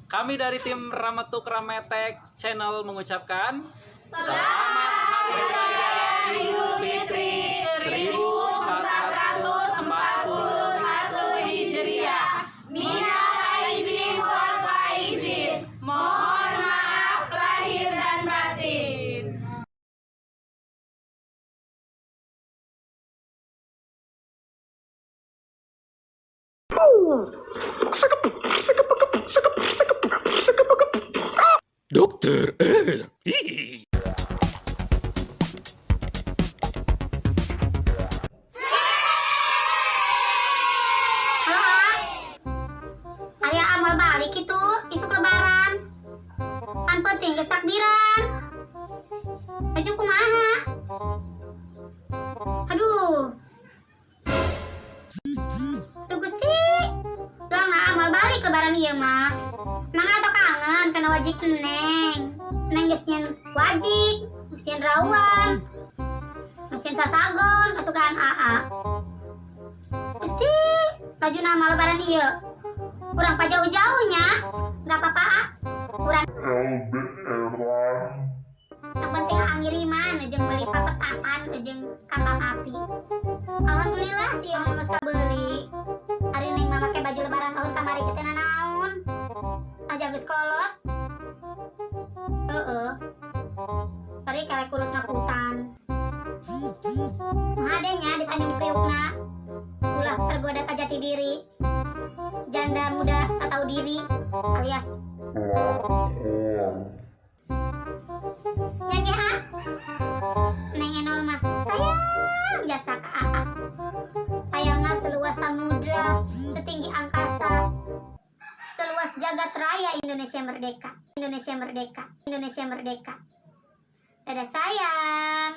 Kami dari tim Ramatuk Rametek Channel mengucapkan Selamat Hari Raya Idul Fitri 1441 Hijriah. Minal aizin wal faizin. Mohon maaf lahir dan batin. Dokter R. Aya amal balik itu isuk lebaran. Pan penting geus takbiran. Baju kumaha? Aduh. Duh Gusti. Doang amal balik lebaran ieu mah. Mang atuh kangen kana wajib Neng. Neng geus nyen wajib, geus nyen rawan. Geus nyen sasagon kasugaan AA. Gusti, laju nama lebaran ieu. Kurang pa jauh-jauhnya, nggak apa-apa. Kurang. Yang penting angiriman, jeung beli papetasan, jeung kapal api. Alhamdulillah sih orang geus kabeli. Hari neng mah make baju lebaran tahun kamari kita naon. Aja geus kolot. Tadi karek kulut ngaputan. Hadenya di Tanjung Priokna. Ulah tergoda ka jati diri. Janda muda tak tahu diri alias nyage Neng Enol mah sayang biasa ke AA. Sayangnya seluas samudra, setinggi angkasa, seluas jagat raya Indonesia merdeka. Indonesia merdeka. Indonesia merdeka. Dadah sayang.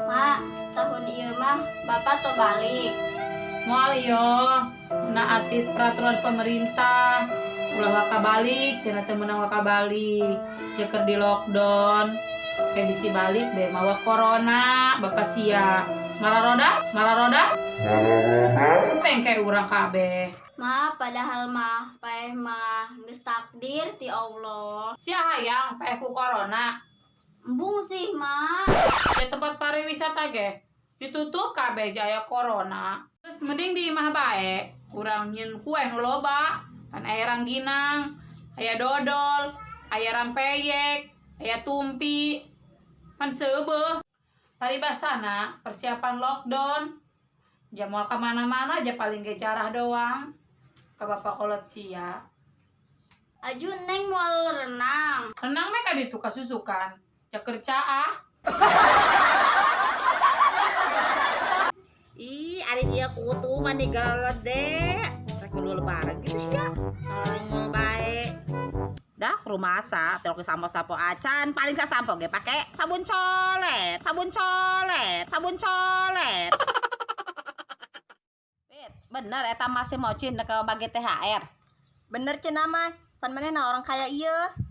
Mak, tahun ieu mah Bapak tuh balik. Moal yo naati peraturan pemerintah ulah waka balik cenah teu meunang waka balik jeker di lockdown kayak bisi balik be mawa corona bapak sia mararoda pengke urang kabeh. Ma, padahal mah paeh mah geus takdir ti Allah. Sia hayang paeh ku corona Embung sih, Ma. ya tempat pariwisata ge ditutup kabeh jaya corona. Terus mending di imah bae, urang nyeun kue nu loba, kan aya rangginang, aya dodol, aya rampeyek, aya tumpi, kan seubeuh. Paribasana persiapan lockdown, jamal ka mana-mana aja paling ge jarah doang. Ka bapak kolot sia. Aju Neng moal renang. Renang mah ka ditu kasusukan, ceker caah. Ih, ari dia kutu mandi galede. Rek kudu lebaran gitu sih ya. Ngomong bae. Dah ke rumah asa, terus sampo sapo acan, paling ka sampo ge pake sabun colet. Wait, bener eta masih mocin ke bagi THR. Bener cenah mah, pan manehna orang kaya ieu.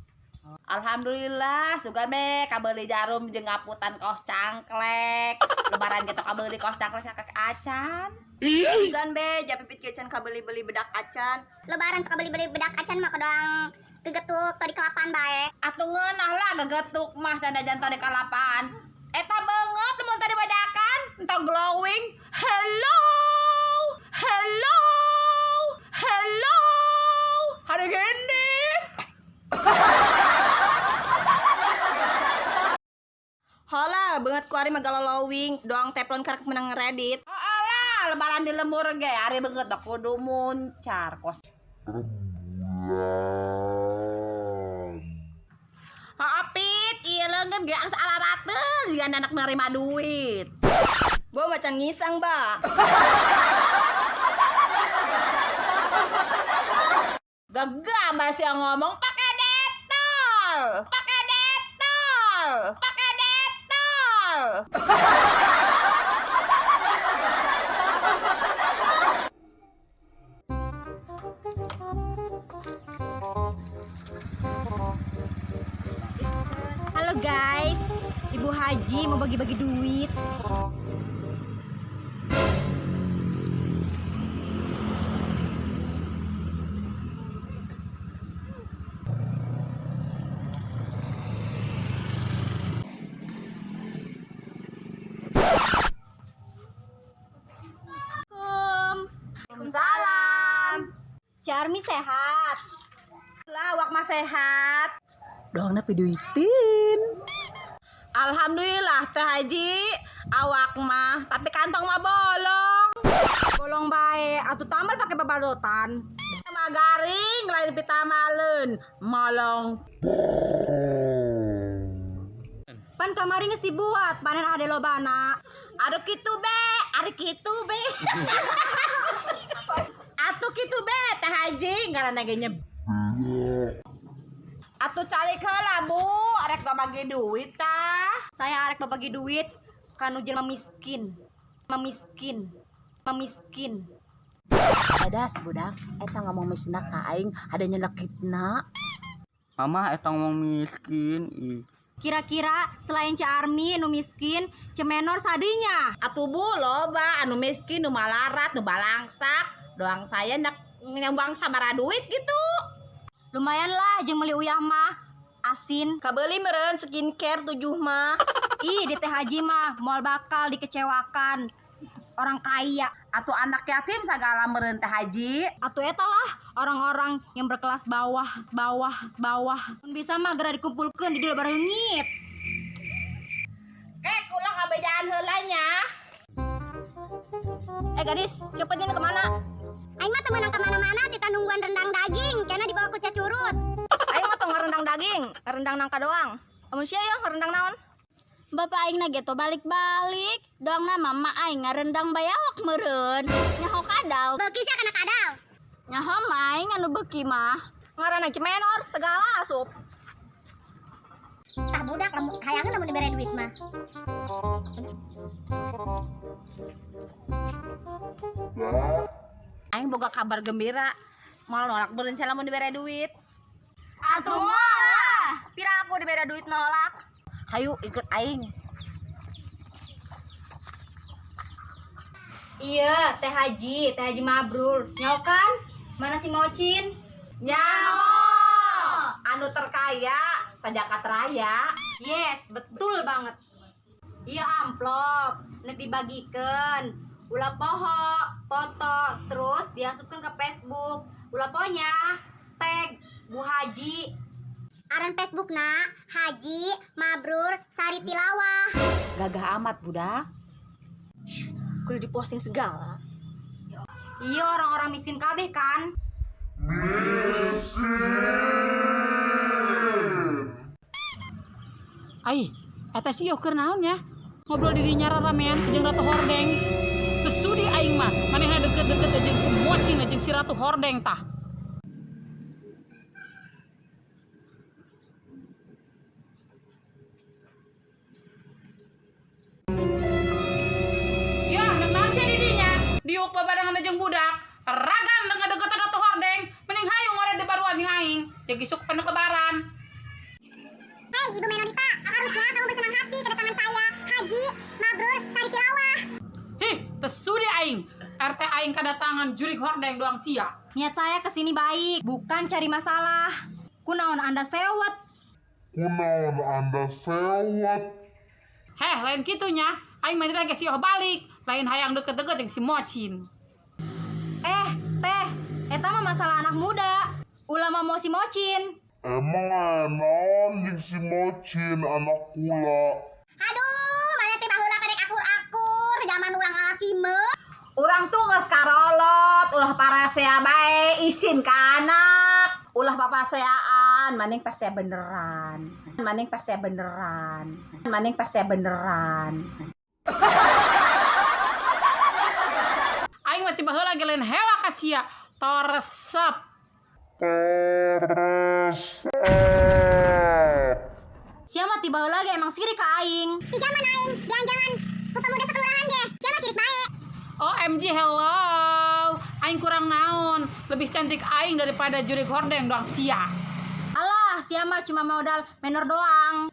Alhamdulillah, sugan be kabeli jarum jeung ngaputan kos cangklek. Lebaran kita kabeli kos cangklek kakek acan. Sugan be, japipit ke can kabeli-beli bedak acan. Lebaran tuh beli bedak acan mah kodang gegetuk tadi kelapan bae. Atuh ngeunah lah gegetuk mah sanda jantan di kalapan. Eta beungeut mun tadi badakan, entong glowing. Hello. Hari gini. Hola, beungeut ku ari mah galolowing, doang teflon karek menang Reddit. Oh alah, lebaran di lembur ge, ari beungeut mah kudu muncar kos. Apit, ieu leungeun ge asa alarateun jiga anak nerima duit. Bo macan ngisang, Ba. Gegam masih yang ngomong pakai detol. Halo guys, Ibu Haji mau bagi-bagi duit. Armi sehat. Lah, awak mah sehat. Doang napi duitin. Alhamdulillah Teh Haji, awak mah, tapi kantong mah bolong. Bolong bae, atuh tambal pakai babadotan. Mah garing, lain pita maleun, molong. Pan kamari geus dibuat, panen ade lobana. Aduh kitu be, ari kitu be. Atuh kitu be, Teh Haji, ngaranna ge nyeb. Atuh cari heula Bu, arek bagi duit tah. Saya arek babagi duit kanu jelema miskin. Memiskin. Adas budak, eta ngomong misna ka aing, adanya nakitna. Mama eta ngomong miskin. Kira-kira selain Ca Armi nu miskin, Cemenor sadinya. Atuh Bu, loba anu miskin, nu malarat, nu balangsak. Doang saya nak nyambang sabaraha duit gitu. Lumayan lah jeung meuli uyah mah. Asin, kabeuli meureun skincare 7 mah. Ih, di Teh Haji mah moal bakal dikecewakan. Orang kaya. Atuh anak yatim sagala meureun Teh Haji. Atuh eta lah orang-orang yang berkelas bawah. Mun bisa mah geura dikumpulkeun di dieu bareungit. Kula ngabejaan heula nya. Gadis, siapa nih kemana? Aing mah temenang kemana-mana tita nungguan rendang daging, karena dibawa ku cacurut. Aing mah tong ngarendang daging, ngarendang nangka doang. Amun sia ya ngarendang naon? Bapak aing na geto balik-balik. Doang na mama aing ngarendang bayawak meureun. Nyaho kadal. Beuki sia kana kadal. Nyaho maing anu beuki mah. Ngaranna Cemenor segala asup. Tah budak hayangeun lamun dibere duit mah. Aing boga kabar gembira. Moal nolak beureun lamun dibere duit. Atuh moal. Pira aku dibere duit nolak. Hayu ikut aing. Iya, Teh Haji mabrur. Nyaho kan? Mana si Mocin? Nyaho. Anu terkaya sajakat raya. Yes, betul banget. Iya amplop, nek dibagikeun. Ulah poho, foto, terus diasupkeun ke Facebook. Ulah ponya tag Bu Haji. Aran Facebookna Haji Mabrur Sari Tilawah. Gagah amat budak. Kudu diposting segala. Iya orang-orang miskin kabeh kan? Ai, eta si keur naon ya? Ngobrol di dinya ramean jeung Ratu Hordeng. Teu sudi aing mah, manehna deket-deket jeung si Mocin jeung si Ratu Hordeng tah. Ya, neuk sih di dinya. Diuk babarengan jeung budak. Ragam dengan deket Ratu Hordeng, mending hayung ngore di baruan jeung aing. Jeung isuk penuh lebaran. Hei Ibu Menonita, harusnya kamu bersenang hati kedatangan saya Haji Mabrur Sari Tilawah. Hih, teu sudi aing. RT aing kedatangan jurig hordeng doang sia. Niat saya kesini baik, bukan cari masalah. Kunaon Anda sewet? Heh, lain kitunya. Aing mah lagi sioh balik. Lain hayang deket-deket jeung si Mocin. Teh, eta mah masalah anak muda. Ulah mau si Mocin. Emang enon jeung si Mocin anak kula. Aduh, mana teh baheula kadek akur-akur zaman ulang alasime. Urang tuh geus karolot, ulah parasea bae isin ka anak. Ulah papaseaan, maning pese beneran. Aing mah tiba heula ge lain hewa ka sia. Toresep. Siapa tiba lagi emang sirik ka aing. Di zaman aing, jangan-jangan ku pemuda sekelurahan ge. Siapa sirik bae? OMG hello. Aing kurang naon. Lebih cantik aing daripada jurig hordeng doang sia. Alah, siapa cuma modal menor doang.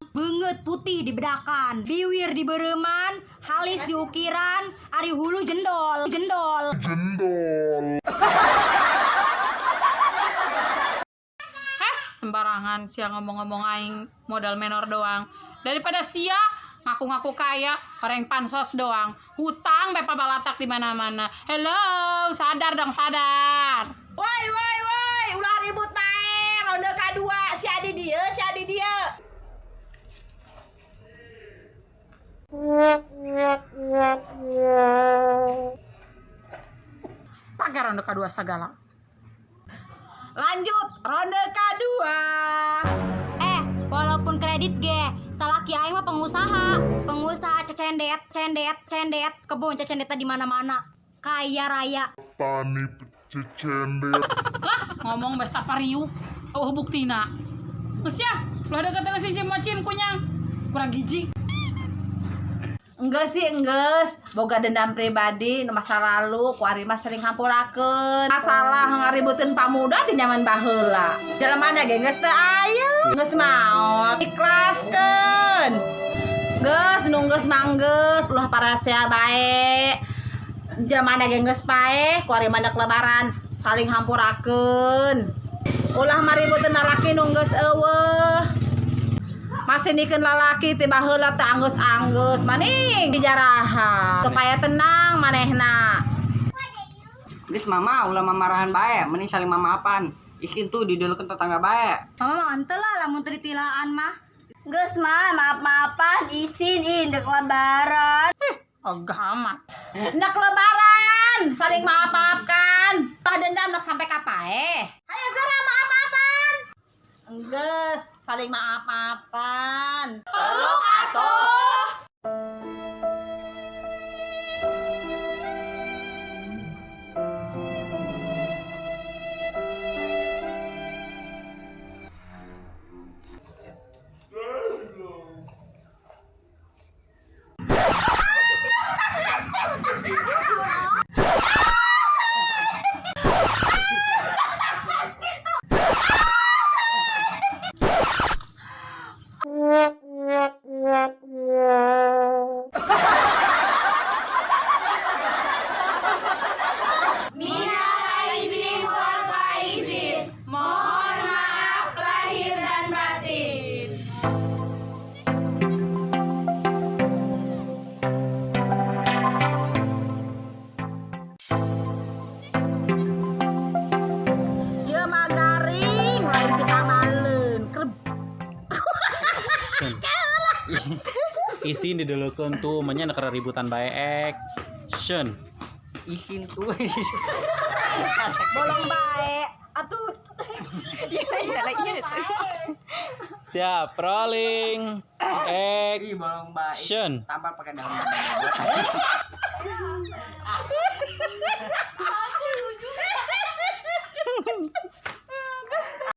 Beungeut putih di bedakan, biwir di bereman, halis di ukiran, ari hulu jendol. Sembarangan sia ngomong-ngomong aing modal menor doang. Daripada sia ngaku-ngaku kaya, orang pansos doang. Hutang bepa balatak di mana-mana. Hello, sadar dong, sadar. Woi, ulah ribut bae. Ronde kedua, si Adi dia. Pakai ronde kedua segala. Lanjut, ronde kedua. Walaupun kredit ge, salah aing mah pengusaha cecendet, kebun cecendet di mana-mana, kaya raya. Tani cecendet. Lah, ngomong bahasa pariu. Oh, buktina. Geus ya, ulah deket dengan si Mocin kunyang. Kurang gizi. Enggeus sih, boga dendam pribadi nu masa lalu ku ari mah sering hampurakeun. Masalah ngaributeun pamuda di zaman baheula. Jelema ge geus teu aya, geus maot. Ikhlaskeun. Geus nu geus manggeus ulah parasea bae. Jelema ge geus paeh ku ari mandek lebaran saling hampurakeun. Ulah maributeun lalaki nu geus eueuh. Masih nikeun lalaki tiba heula teh anggeus-anggeus maning dijaraha supaya tenang manehna. Geus mama ulah mamarahan bae, mending saling mamaafan. Isin tuh dideulekeun tetangga bae. Mama mantep lah lamun teritilaan mah. Geus mah maaf-maafan isin indek lebaran. Agak amat. Nak lebaran, saling maaf-maafkan. Tah dendam nak sampai kapae? Ayo geura maaf-maafan. Enggeus, saling maaf-maafan. Peluk atuh. Dia mah garing, lain kita maleun. Isin didulukeun tuh menya nak ributan bae action. Isin tuh. Bolong bae. Atuh. Siap, rolling. Ih, bolong bae. Action. Tampar pakai dalam.